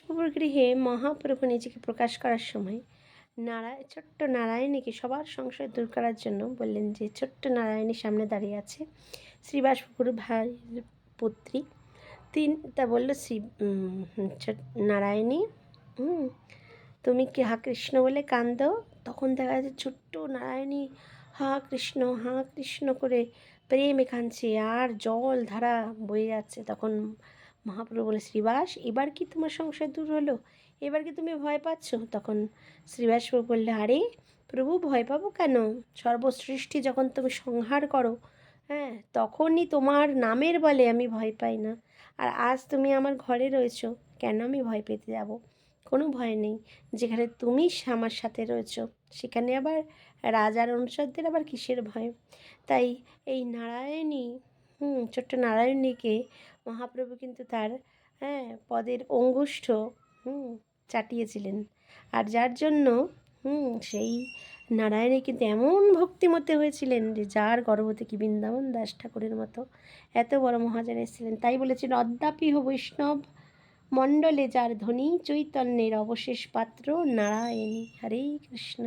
শ্রীবাসবাবুর গৃহে মহাপ্রভু নিজেকে প্রকাশ করার সময় ছোট্ট নারায়ণীকে সবার সংশয় দূর করার জন্য বললেন যে ছোট্ট নারায়ণী সামনে দাঁড়িয়ে আছে শ্রীবাসবাবুর ভাইয়ের পুত্রী। তা বলল নারায়ণী, হুম তুমি কি হা কৃষ্ণ বলে কান্দো? তখন দেখা যাচ্ছে ছোট্ট নারায়ণী হা কৃষ্ণ করে প্রেমে কাঁদছে আর জল ধারা বয়ে যাচ্ছে। তখন মহাপ্রভু বলে, শ্রীবাস, এবার কি তোমার সংশয় দূর হলো? এবার কি তুমি ভয় পাচ্ছ? তখন শ্রীবাসবাবু বললে, আরে প্রভু, ভয় পাবো কেন? সর্বসৃষ্টি যখন তুমি সংহার করো, হ্যাঁ, তখনই তোমার নামের বলে আমি ভয় পাই না। আর আজ তুমি আমার ঘরে রয়েছো, কেন আমি ভয় পেতে যাব? কোনো ভয় নেই। যেখানে তুমি আমার সাথে রয়েছো সেখানে আবার রাজার অনুচরদের আবার কিসের ভয়? তাই এই নারায়ণী, ছোট্ট নারায়ণীকে মহাপ্রভু কিন্তু তার পদের অঙ্গুষ্ঠ চাটিয়েছিলেন। আর যার জন্য সেই নারায়ণী কিন্তু এমন ভক্তিমতী হয়েছিলেন যে যার গর্ভ থেকে বৃন্দাবন দাস ঠাকুরের মতো এত বড় মহাজন এসেছিলেন। তাই বলেছেন, অদ্যাপিহ বৈষ্ণব মণ্ডলে যার ধ্বনি চৈতন্যের অবশেষ পাত্র নারায়ণী। হরে কৃষ্ণ।